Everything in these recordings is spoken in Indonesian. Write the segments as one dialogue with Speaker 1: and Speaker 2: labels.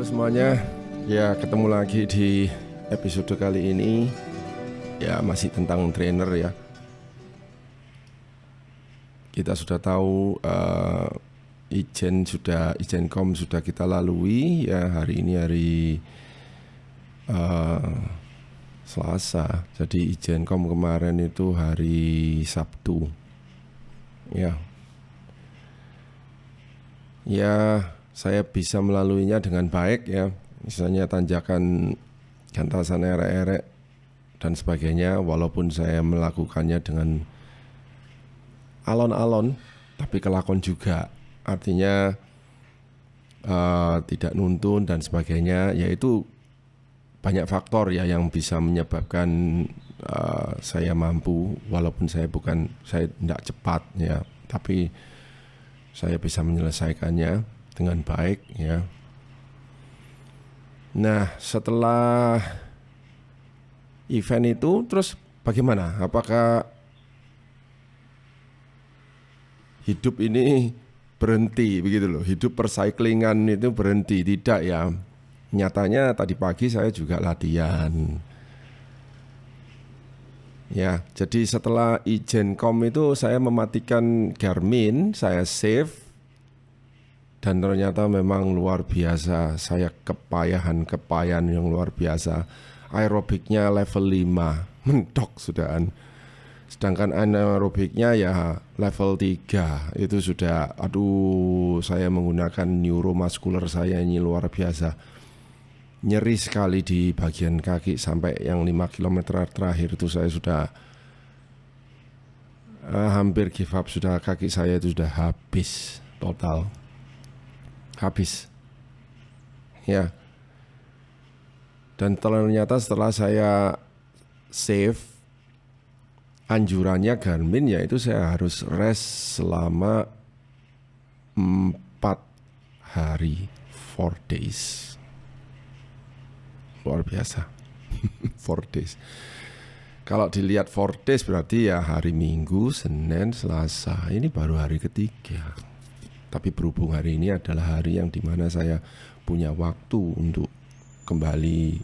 Speaker 1: Halo semuanya, ya ketemu lagi di episode kali ini. Ya masih tentang trainer ya. Kita sudah tahu Ijenkom sudah kita lalui ya. Hari ini hari Selasa. Jadi Ijenkom kemarin itu hari Sabtu. Ya, saya bisa melaluinya dengan baik ya. Misalnya tanjakan gantasan erek-erek dan sebagainya, walaupun saya melakukannya dengan alon-alon tapi kelakon juga, artinya tidak nuntun dan sebagainya. Yaitu banyak faktor ya yang bisa menyebabkan saya mampu, walaupun saya tidak cepat ya, tapi saya bisa menyelesaikannya dengan baik ya. Nah, setelah event itu terus bagaimana? Apakah hidup ini berhenti begitu loh? Hidup percyclingan itu berhenti? Tidak ya. Nyatanya tadi pagi saya juga latihan. Ya, jadi setelah Ijenkom itu saya mematikan Garmin, saya save. Dan ternyata memang luar biasa, saya kepayahan yang luar biasa. Aerobiknya level 5, mentok sudahan. Sedangkan anaerobiknya ya level 3, itu sudah, saya menggunakan neuromuscular saya ini luar biasa. Nyeri sekali di bagian kaki, sampai yang 5 km terakhir itu saya sudah hampir give up, sudah kaki saya itu sudah habis total. Habis ya. Dan ternyata setelah saya save, anjurannya Garmin yaitu saya harus rest selama 4 hari, 4 days. Luar biasa. 4 days. Kalau dilihat 4 days berarti ya hari Minggu, Senin, Selasa. Ini baru hari ketiga. Tapi berhubung hari ini adalah hari yang dimana saya punya waktu untuk kembali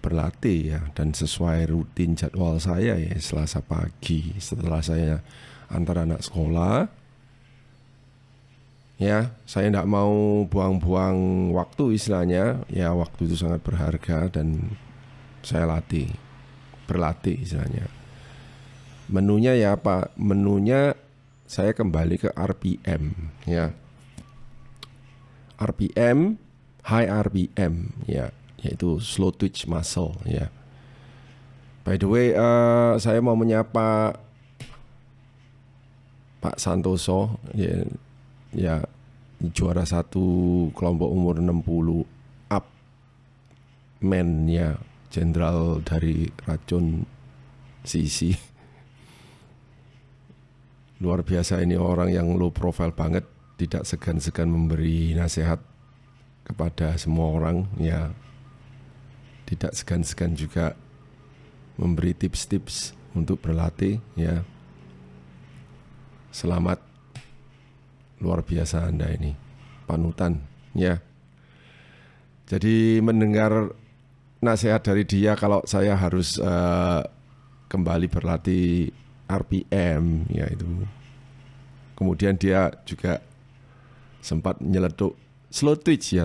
Speaker 1: berlatih ya, dan sesuai rutin jadwal saya ya, Selasa pagi setelah saya antar anak sekolah ya, saya tidak mau buang-buang waktu istilahnya ya. Waktu itu sangat berharga dan saya berlatih istilahnya. Menunya ya apa? Menunya saya kembali ke RPM ya. RPM, high RPM ya, yaitu slow twitch muscle ya. By the way, saya mau menyapa Pak Santoso ya, juara 1 kelompok umur 60 up men ya, jenderal dari racun sisi. Luar biasa ini orang yang low profile banget, tidak segan-segan memberi nasihat kepada semua orang ya. Tidak segan-segan juga memberi tips-tips untuk berlatih ya. Selamat, luar biasa Anda ini, panutan ya. Jadi mendengar nasihat dari dia kalau saya harus kembali berlatih RPM ya itu. Kemudian dia juga sempat nyeletuk slow twitch ya.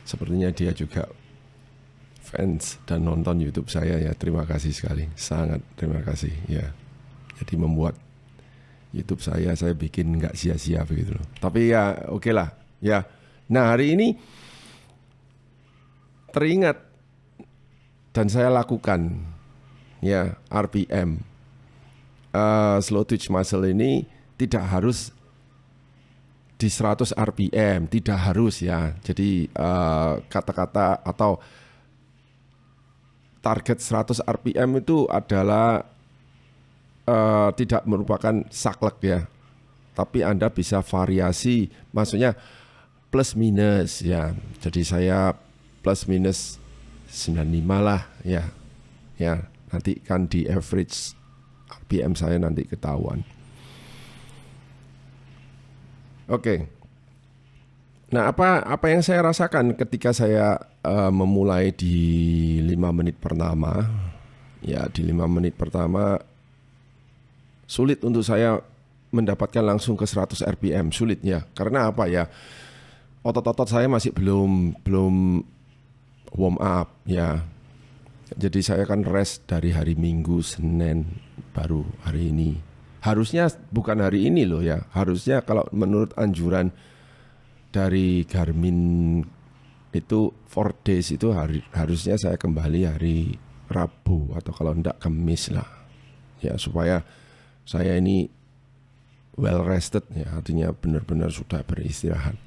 Speaker 1: Sepertinya dia juga fans dan nonton YouTube saya ya. Terima kasih sekali, sangat terima kasih ya. Jadi membuat YouTube saya bikin nggak sia-sia begitu loh. Tapi ya oke lah ya. Nah hari ini teringat dan saya lakukan ya RPM, slow twitch muscle ini tidak harus di 100 RPM, tidak harus ya. Jadi kata-kata atau target 100 RPM itu adalah tidak merupakan saklek ya. Tapi Anda bisa variasi, maksudnya plus minus ya. Jadi saya plus minus 95 lah ya. Ya, nanti kan di average RPM saya nanti ketahuan. Oke. Nah, apa yang saya rasakan ketika saya memulai di 5 menit pertama, ya di 5 menit pertama sulit untuk saya mendapatkan langsung ke 100 RPM, sulit ya. Karena apa ya? Otot-otot saya masih belum warm up ya. Jadi saya kan rest dari hari Minggu, Senin, baru hari ini. Harusnya bukan hari ini loh ya. Harusnya kalau menurut anjuran dari Garmin itu 4 days itu harusnya saya kembali hari Rabu atau kalau enggak Kamis lah. Ya supaya saya ini well rested ya, artinya benar-benar sudah beristirahat.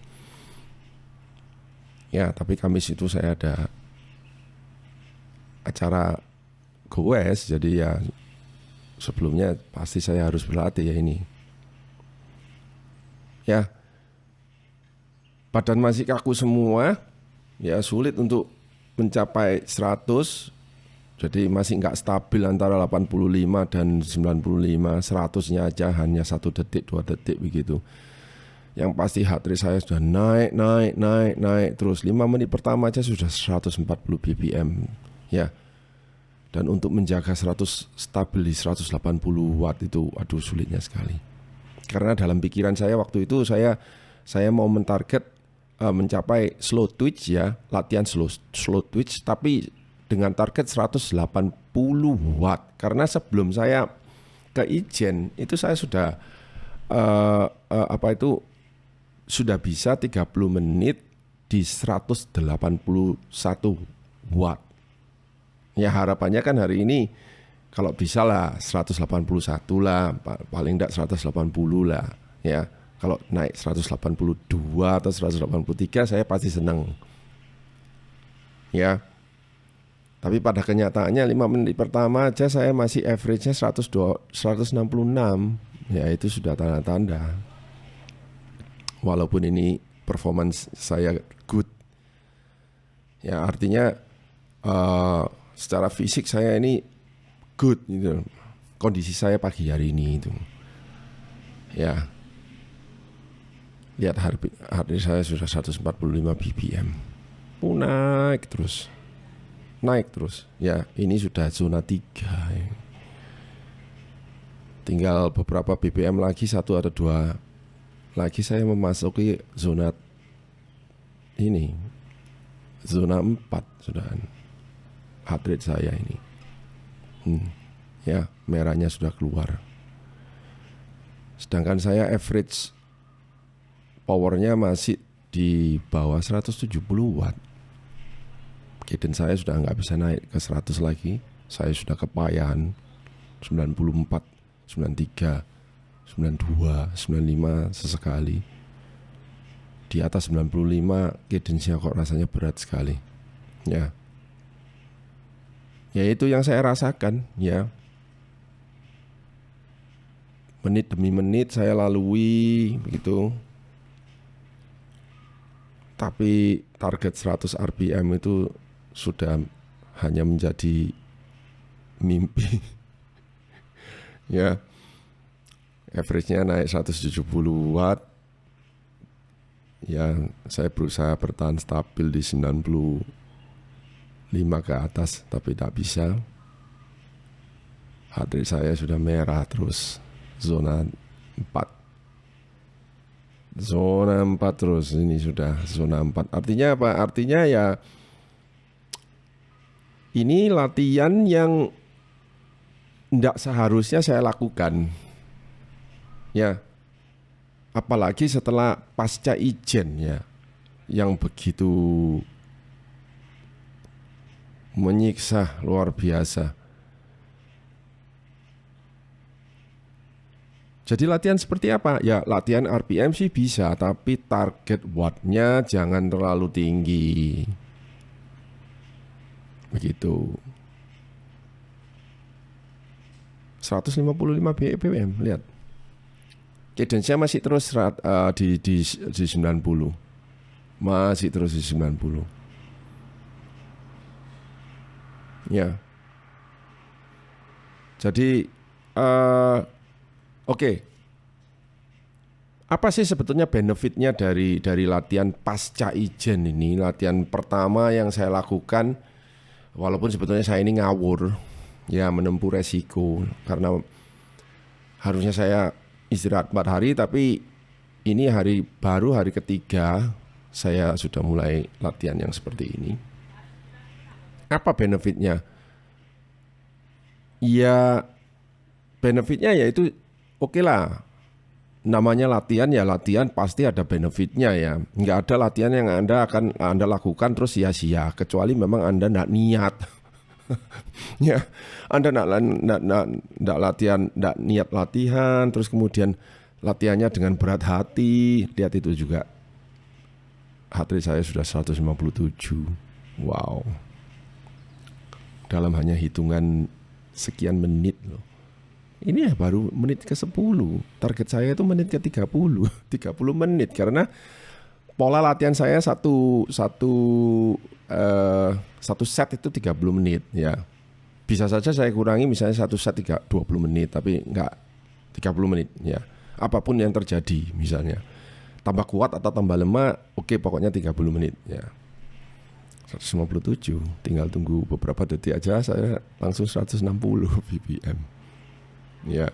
Speaker 1: Ya, tapi Kamis itu saya ada acara goes, jadi ya sebelumnya pasti saya harus berlatih ya ini. Ya, badan masih kaku semua, ya sulit untuk mencapai 100, jadi masih nggak stabil antara 85 dan 95, 100-nya aja hanya 1 detik, 2 detik begitu. Yang pasti heart rate saya sudah naik terus. 5 menit pertama aja sudah 140 BPM ya. Dan untuk menjaga 100 stabil di 180 watt itu aduh sulitnya sekali. Karena dalam pikiran saya waktu itu saya mau mentarget mencapai slow twitch ya, latihan slow twitch tapi dengan target 180 watt. Karena sebelum saya ke Ijen itu saya sudah sudah bisa 30 menit di 181 watt. Ya harapannya kan hari ini kalau bisa lah 181 lah, paling enggak 180 lah ya. Kalau naik 182 atau 183 saya pasti senang. Ya. Tapi pada kenyataannya 5 menit pertama aja saya masih average-nya 166. Ya itu sudah tanda-tanda. Walaupun ini performance saya good, ya artinya secara fisik saya ini good gitu. Kondisi saya pagi hari ini itu, ya lihat hari saya sudah 145 BPM, naik terus, ya ini sudah zona 3 ya. Tinggal beberapa BPM lagi, 1 atau 2 lagi saya memasuki zona 4 sudah heart rate saya ini. Ya, merahnya sudah keluar. Sedangkan saya average powernya masih di bawah 170 watt. Cadence saya sudah nggak bisa naik ke 100 lagi. Saya sudah kepayahan 94, 93, 92, 95 sesekali. Di atas 95 cadence-nya kok rasanya berat sekali. Ya. Ya itu yang saya rasakan ya. Menit demi menit saya lalui begitu. Tapi target 100 RPM itu sudah hanya menjadi mimpi. Ya. Average-nya naik 170 watt. Ya, saya berusaha bertahan stabil di 95 ke atas, tapi tak bisa. Heart rate saya sudah merah terus, zona 4. Zona 4 terus, ini sudah zona 4. Artinya apa? Artinya ya ini latihan yang tidak seharusnya saya lakukan. Ya, apalagi setelah pasca Ijen ya, yang begitu menyiksa luar biasa. Jadi latihan seperti apa? Ya latihan RPM sih bisa, tapi target wattnya jangan terlalu tinggi. Begitu. 155 BPM, lihat. Cadence-nya masih terus di 90. Masih terus di 90. Ya. Jadi oke. Apa sih sebetulnya benefitnya dari latihan pasca ijen ini? Latihan pertama yang saya lakukan, walaupun sebetulnya saya ini ngawur, ya menempuh resiko karena harusnya saya istirahat 4 hari, tapi ini hari ketiga saya sudah mulai latihan yang seperti ini. Apa benefitnya? Ya benefitnya yaitu oke lah. Namanya latihan ya latihan pasti ada benefitnya ya. Nggak ada latihan yang Anda lakukan terus sia-sia kecuali memang Anda nggak niat. Ya, Anda nggak latihan, nggak niat latihan, terus kemudian latihannya dengan berat hati. Lihat itu juga. Heart rate saya sudah 157. Wow. Dalam hanya hitungan sekian menit loh. Ini ya baru menit ke-10. Target saya itu menit ke-30. 30 menit karena pola latihan saya satu set itu 30 menit ya. Bisa saja saya kurangi misalnya satu set 20 menit tapi enggak 30 menit ya. Apapun yang terjadi misalnya. Tambah kuat atau tambah lemah, oke pokoknya 30 menit ya. 157, tinggal tunggu beberapa detik aja saya langsung 160 BPM. Ya,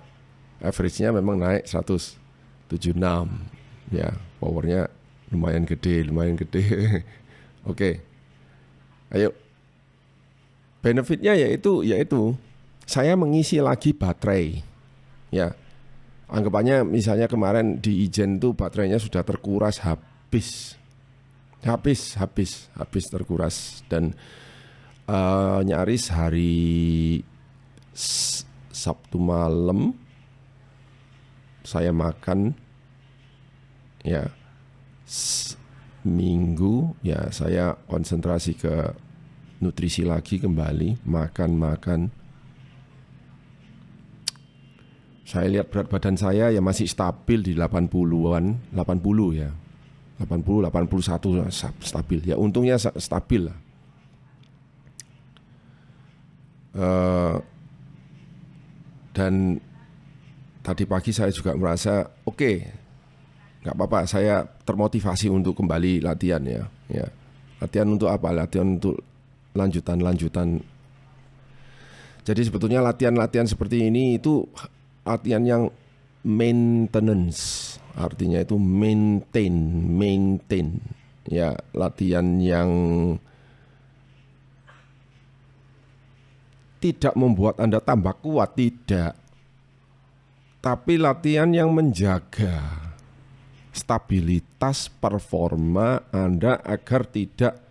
Speaker 1: average-nya memang naik 176. Ya, powernya lumayan gede. Oke. Ayo. Benefitnya yaitu saya mengisi lagi baterai. Ya. Anggapannya misalnya kemarin di Ijen tuh baterainya sudah terkuras habis terkuras dan nyaris hari Sabtu malam saya makan ya, Minggu ya saya konsentrasi ke nutrisi lagi kembali, makan. Saya lihat berat badan saya ya masih stabil di 80-an, 80 ya. 80, 81 stabil. Ya untungnya stabil lah. Dan tadi pagi saya juga merasa oke, nggak apa-apa, saya termotivasi untuk kembali latihan ya. Latihan untuk apa? Latihan untuk lanjutan. Jadi sebetulnya latihan seperti ini itu latihan yang maintenance, artinya itu maintain. Ya, latihan yang tidak membuat Anda tambah kuat, tidak. Tapi latihan yang menjaga stabilitas performa Anda agar tidak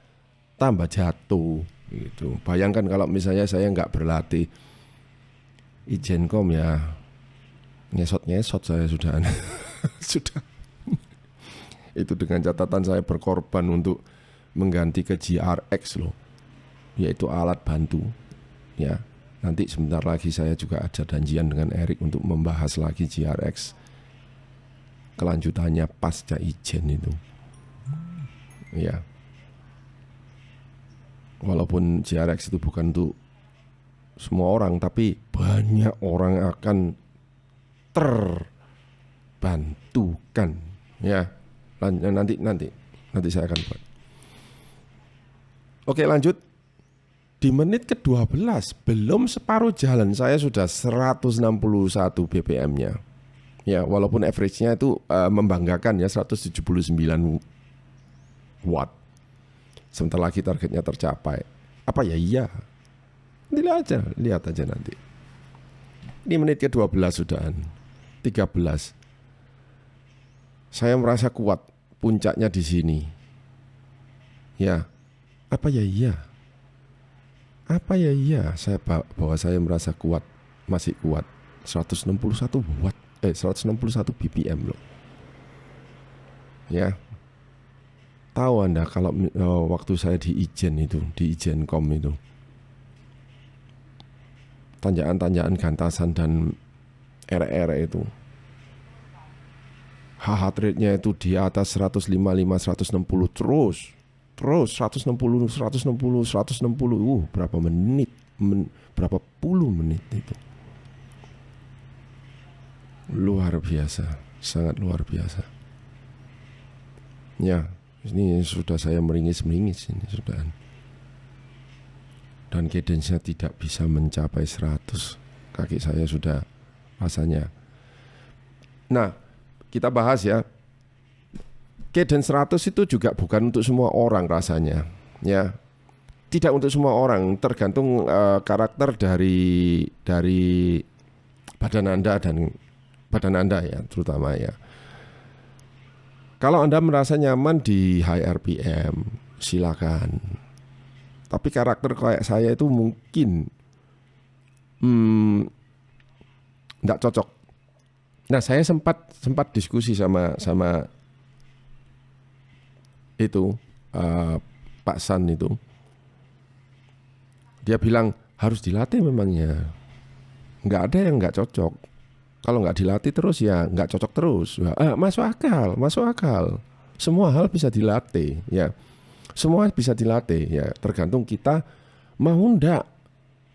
Speaker 1: tambah jatuh gitu. Bayangkan kalau misalnya saya nggak berlatih Ijenkom ya, ngesot saya sudah sudah. Itu dengan catatan saya berkorban untuk mengganti ke GRX loh, yaitu alat bantu. Ya, nanti sebentar lagi saya juga ada janjian dengan Erik untuk membahas lagi GRX kelanjutannya pasca Ijen itu. Ya. Walaupun GRX itu bukan untuk semua orang, tapi banyak orang akan terbantukan. Ya, nanti saya akan buat. Oke, lanjut. Di menit ke-12 belum separuh jalan saya sudah 161 BPM-nya. Ya, walaupun average-nya itu membanggakan ya 179 watt. Sebentar lagi targetnya tercapai. Apa ya? Iya. Lihat aja nanti. Di menit ke-12 sudahan. 13. Saya merasa kuat, puncaknya di sini. Ya. Apa ya? Iya. Bahwa saya merasa kuat, masih kuat. 161 watt, 161 BPM loh. Ya. Tahu Anda kalau waktu saya di Ijen itu, di Ijenkom itu, tanjakan-tanjakan gantasan dan ere-ere itu, heart rate-nya itu di atas 155, 160 terus 160, berapa menit, berapa puluh menit itu. Luar biasa. sangat luar biasa. Ya, ini sudah saya meringis-meringis ini sudah. Dan cadence-nya tidak bisa mencapai 100. Kaki saya sudah rasanya. Nah, kita bahas ya. Cadence 100 itu juga bukan untuk semua orang rasanya, ya. Tidak untuk semua orang, tergantung karakter dari badan Anda ya, terutama ya. Kalau Anda merasa nyaman di high RPM, silakan. Tapi karakter kayak saya itu mungkin nggak cocok. Nah, saya sempat diskusi sama itu Pak San itu. Dia bilang harus dilatih memangnya. Nggak ada yang nggak cocok. Kalau nggak dilatih terus ya nggak cocok terus. Masuk akal. Semua hal bisa dilatih ya. Semua bisa dilatih ya. Tergantung kita mau ndak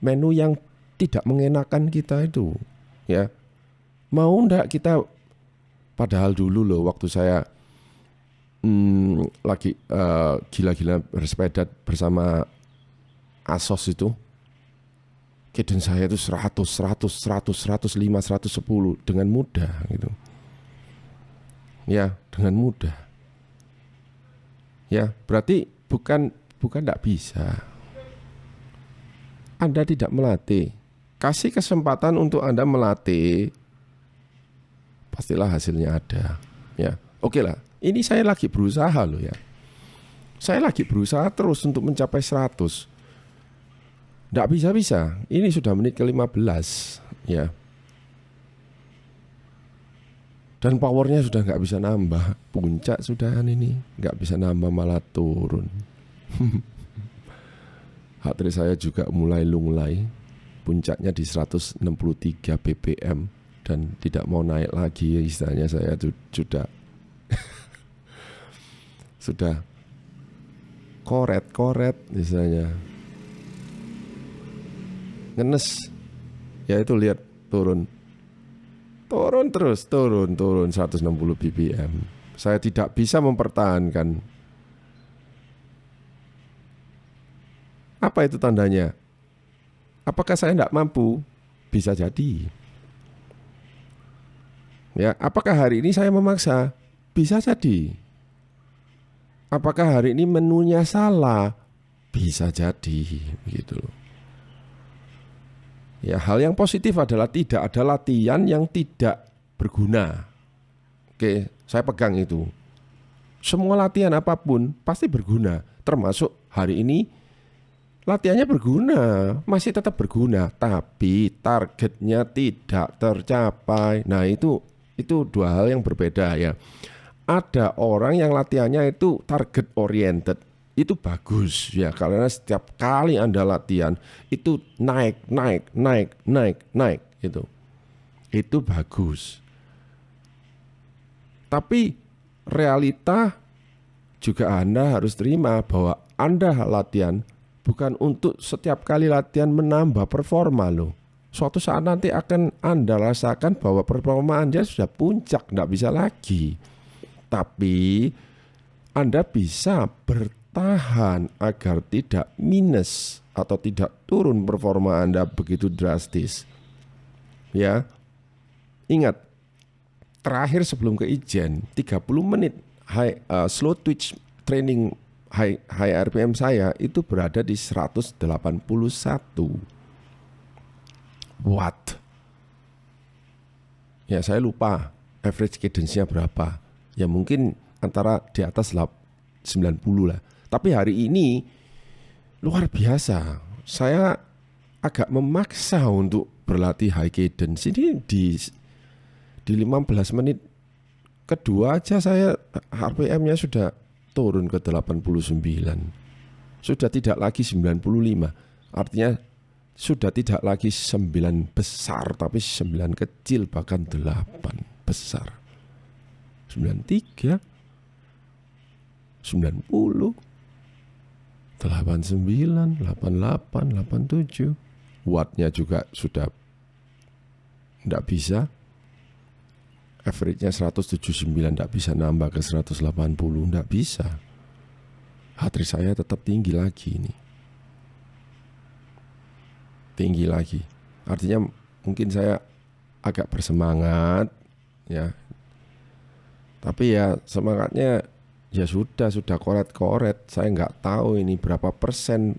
Speaker 1: menu yang tidak mengenakan kita itu ya. Mau ndak kita, padahal dulu loh waktu saya lagi gila-gila bersepeda bersama Asos itu, cadence saya itu 100, 105, 110 dengan mudah gitu. Ya, dengan mudah. Ya, berarti bukan enggak bisa. Anda tidak melatih. Kasih kesempatan untuk Anda melatih. Pastilah hasilnya ada. Ya, oke lah. Ini saya lagi berusaha loh ya. Saya lagi berusaha terus untuk mencapai 100. Nggak bisa-bisa. Ini sudah menit ke-15 ya. Dan powernya sudah nggak bisa nambah. Puncak sudahan ini nggak bisa nambah, malah turun. Heart rate saya juga mulai lunglai. Puncaknya di 163 ppm dan tidak mau naik lagi. Istilahnya saya sudah koret istilahnya. Ngenes. Ya itu lihat turun terus 160 ppm. Saya tidak bisa mempertahankan. Apa itu tandanya? Apakah saya tidak mampu? Bisa jadi. Ya, apakah hari ini saya memaksa? Bisa jadi. Apakah hari ini menunya salah? Bisa jadi, begitu loh. Ya, hal yang positif adalah tidak ada latihan yang tidak berguna. Oke, saya pegang itu. Semua latihan apapun pasti berguna, termasuk hari ini latihannya berguna, masih tetap berguna, tapi targetnya tidak tercapai. Nah, itu dua hal yang berbeda ya. Ada orang yang latihannya itu target oriented. Itu bagus ya, karena setiap kali Anda latihan itu naik itu. Itu bagus. Tapi realita juga Anda harus terima bahwa Anda latihan bukan untuk setiap kali latihan menambah performa loh. Suatu saat nanti akan Anda rasakan bahwa performa Anda sudah puncak, tidak bisa lagi. Tapi Anda bisa bertahan agar tidak minus atau tidak turun performa Anda begitu drastis. Ya, ingat, terakhir sebelum ke Ijen 30 menit slow twitch training high RPM saya itu berada di 181 watt. Ya, saya lupa average cadence-nya berapa. Ya mungkin antara di atas 90 lah. Tapi hari ini luar biasa. Saya agak memaksa untuk berlatih high cadence. Ini di 15 menit kedua aja saya RPM-nya sudah turun ke 89. Sudah tidak lagi 95. Artinya sudah tidak lagi 9 besar, tapi 9 kecil, bahkan 8 besar. 93, 90, 89, 88, 87. Wattnya juga sudah tidak bisa. average-nya 179, tidak bisa nambah ke 180, tidak bisa. Heart rate saya tetap tinggi lagi ini. Tinggi lagi. Artinya mungkin saya agak bersemangat ya. Tapi ya semangatnya ya sudah koret-koret. Saya nggak tahu ini berapa persen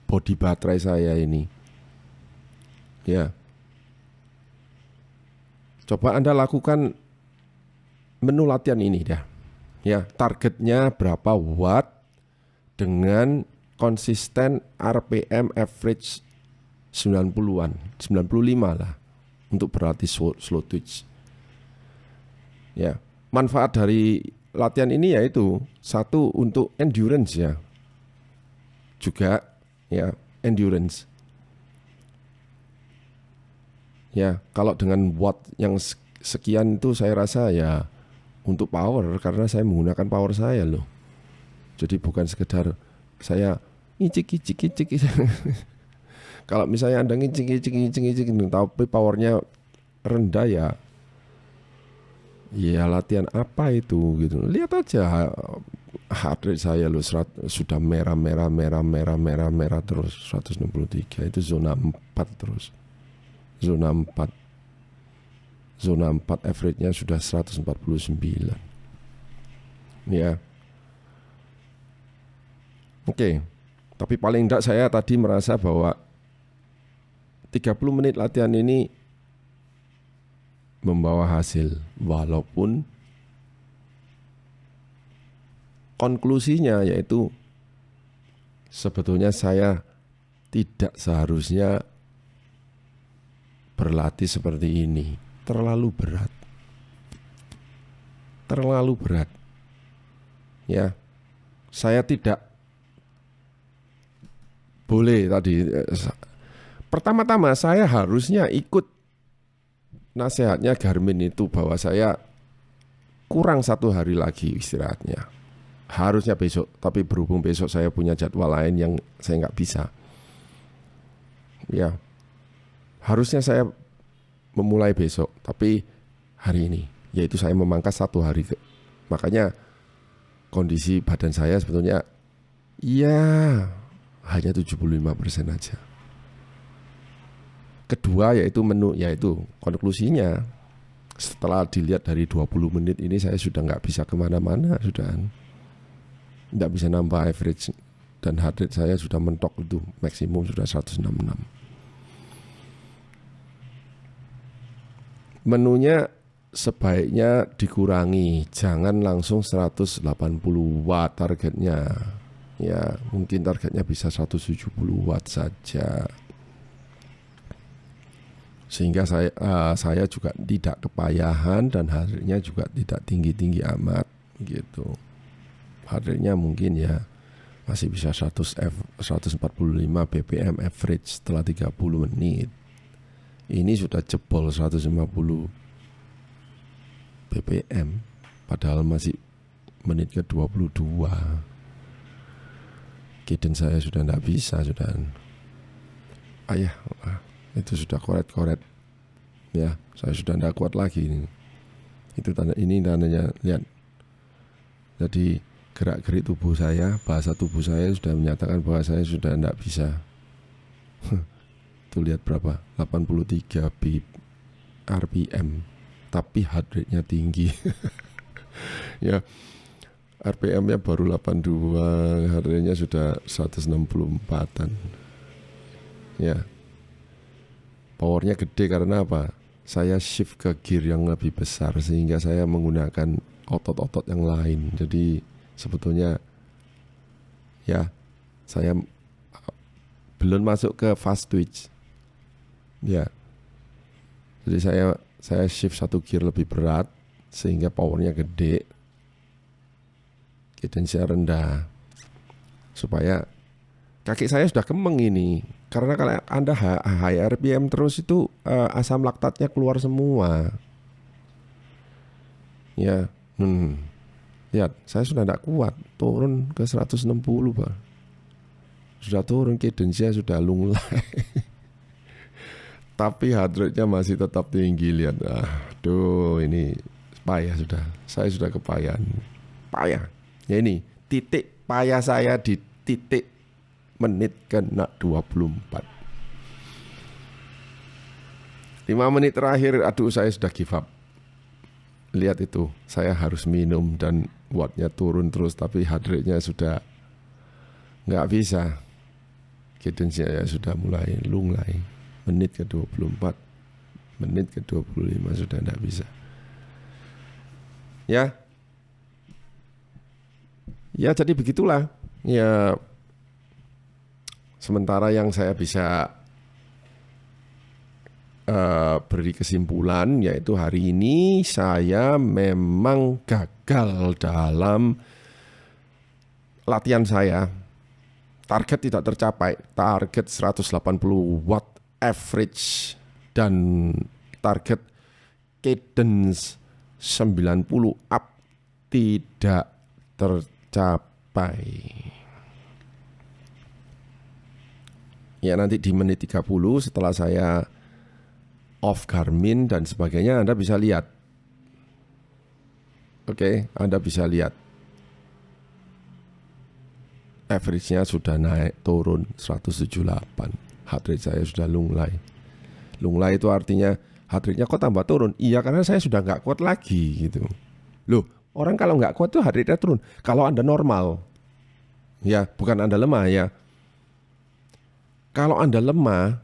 Speaker 1: body baterai saya ini. Ya. Coba Anda lakukan menu latihan ini dah. Ya, targetnya berapa watt dengan konsisten RPM average 90-an, 95 lah untuk berlatih slow twitch. Ya, manfaat dari latihan ini yaitu satu untuk endurance ya. Juga ya, endurance. Ya, kalau dengan watt yang sekian itu saya rasa ya untuk power, karena saya menggunakan power saya loh. Jadi bukan sekedar saya ngicik. Kalau misalnya Anda ngicik, tapi powernya rendah ya latihan apa itu gitu. Lihat aja heart rate saya loh sudah merah terus 163, itu zona 4 terus. Zona 4 average-nya sudah 149. Ya. Oke. Tapi paling enggak saya tadi merasa bahwa 30 menit latihan ini membawa hasil, walaupun konklusinya yaitu sebetulnya saya tidak seharusnya berlatih seperti ini. Terlalu berat. Ya, saya tidak boleh tadi. Pertama-tama saya harusnya ikut nasihatnya Garmin itu bahwa saya kurang 1 hari lagi istirahatnya. Harusnya besok, tapi berhubung besok saya punya jadwal lain yang saya nggak bisa. Ya, harusnya saya memulai besok, tapi hari ini, yaitu saya memangkas 1 hari. Makanya kondisi badan saya sebetulnya ya hanya 75% aja. Kedua yaitu menu, yaitu konklusinya setelah dilihat dari 20 menit ini saya sudah nggak bisa kemana-mana, sudah nggak bisa nambah average, dan heart rate saya sudah mentok itu maksimum sudah 166. Menunya sebaiknya dikurangi, jangan langsung 180 watt targetnya. Ya, mungkin targetnya bisa 170 watt saja. Sehingga saya juga tidak kepayahan dan heart rate-nya juga tidak tinggi-tinggi amat gitu. Heart rate-nya mungkin ya masih bisa 145 BPM average setelah 30 menit. Ini sudah jebol 150 BPM, padahal masih menit ke 22. Cadence saya sudah tidak bisa, sudah. Itu sudah koret-koret. Ya, saya sudah tidak kuat lagi. Itu tandanya, lihat. Jadi gerak-gerik tubuh saya, bahasa tubuh saya sudah menyatakan bahwa saya sudah tidak bisa. Tuh lihat berapa, 83 RPM, tapi heart rate-nya tinggi. Ya, RPM-nya baru 82, heart rate-nya sudah 164-an. Ya, powernya gede karena apa? Saya shift ke gear yang lebih besar sehingga saya menggunakan otot-otot yang lain. Jadi sebetulnya ya saya belum masuk ke fast twitch. Ya, jadi saya shift 1 gear lebih berat sehingga powernya gede, cadence-nya rendah, supaya kaki saya sudah kemeng ini. Karena kalau Anda high RPM terus itu asam laktatnya keluar semua. Ya, lihat saya sudah tidak kuat, turun ke 160 Pak. Sudah turun, cadence-nya sudah lunglai. Tapi heart rate-nya masih tetap tinggi. Lihat, aduh, ini payah sudah. Saya sudah kepayahan. Payah. Ya ini titik payah saya di titik menit kena 24. 5 menit terakhir, aduh, saya sudah give up. Lihat itu, saya harus minum dan wattnya turun terus, tapi heart rate-nya sudah nggak bisa. Cadence-nya ya sudah mulai lunglai. Menit ke 24, menit ke 25 sudah tidak bisa. Ya, jadi begitulah. Ya, sementara yang saya bisa beri kesimpulan yaitu hari ini saya memang gagal dalam latihan saya. Target tidak tercapai, target 180 watt average dan target cadence 90 up tidak tercapai. Ya, nanti di menit 30 setelah saya off Garmin dan sebagainya, Anda bisa lihat. Oke, Anda bisa lihat. Average-nya sudah naik turun 178. Heart rate saya sudah lunglai. Lunglai itu artinya heart rate-nya kok tambah turun? Iya, karena saya sudah nggak kuat lagi gitu. Loh, orang kalau nggak kuat tuh heart rate-nya turun. Kalau Anda normal, ya bukan Anda lemah ya. Kalau Anda lemah,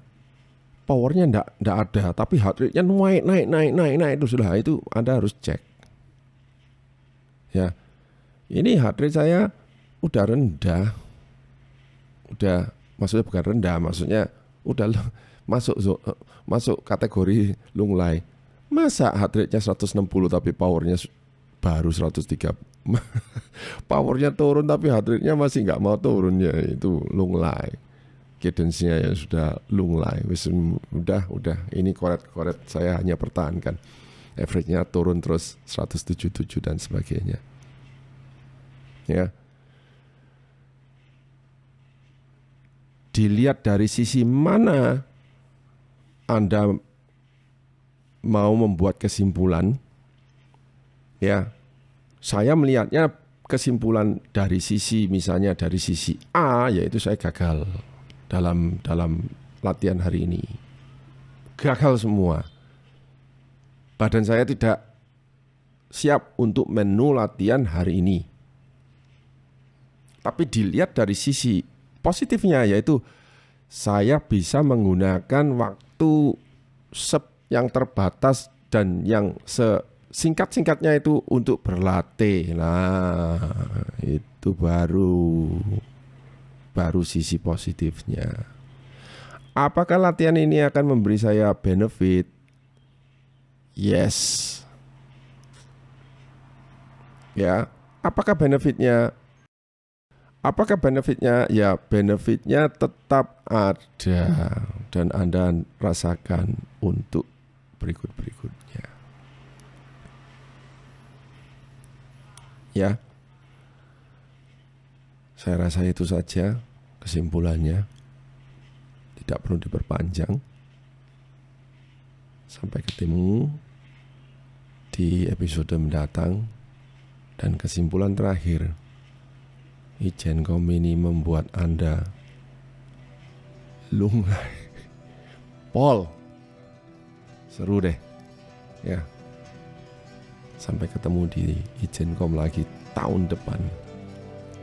Speaker 1: powernya enggak ada, tapi heart rate-nya naik itu sudah, itu Anda harus cek. Ya. Ini heart rate saya udah rendah. Udah, maksudnya bukan rendah, maksudnya udah masuk kategori lunglai. Masa heart rate-nya 160 tapi powernya baru 103. Powernya turun tapi heart rate-nya masih enggak mau turun, ya itu lunglai. Cadence-nya ya sudah lunglai. Udah ini koret saya hanya pertahankan. Average-nya turun terus 177 dan sebagainya. Ya. Dilihat dari sisi mana Anda mau membuat kesimpulan. Ya. Saya melihatnya kesimpulan dari sisi, misalnya dari sisi A, yaitu saya gagal dalam latihan hari ini. Gagal semua. Badan saya tidak siap untuk menu latihan hari ini. Tapi dilihat dari sisi positifnya, yaitu saya bisa menggunakan waktu yang terbatas dan yang sesingkat-singkatnya itu untuk berlatih. Nah, itu baru sisi positifnya. Apakah latihan ini akan memberi saya benefit? Yes. Ya, apakah benefitnya? Ya, benefitnya tetap ada dan Anda rasakan untuk berikut-berikutnya. Ya. Saya rasa itu saja kesimpulannya. Tidak perlu diperpanjang. Sampai ketemu di episode mendatang. Dan kesimpulan terakhir, Ijencom ini membuat Anda lunglai. Pol, seru deh. Ya. Sampai ketemu di Ijencom lagi tahun depan.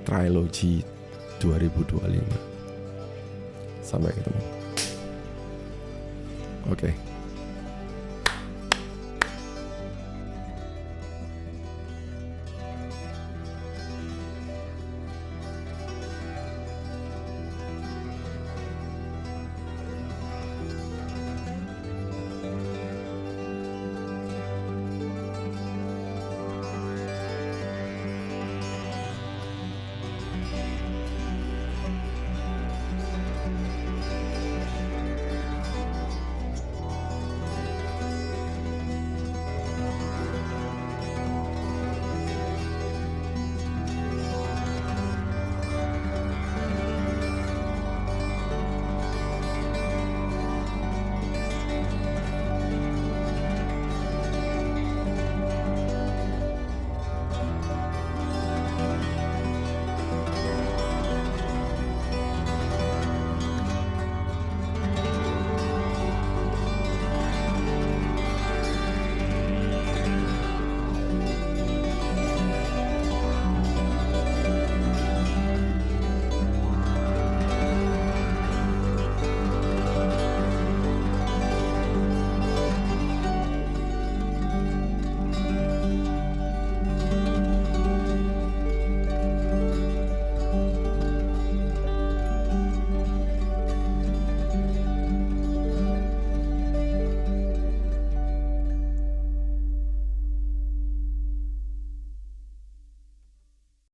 Speaker 1: Trilogy 2025. Sampai ketemu. Oke.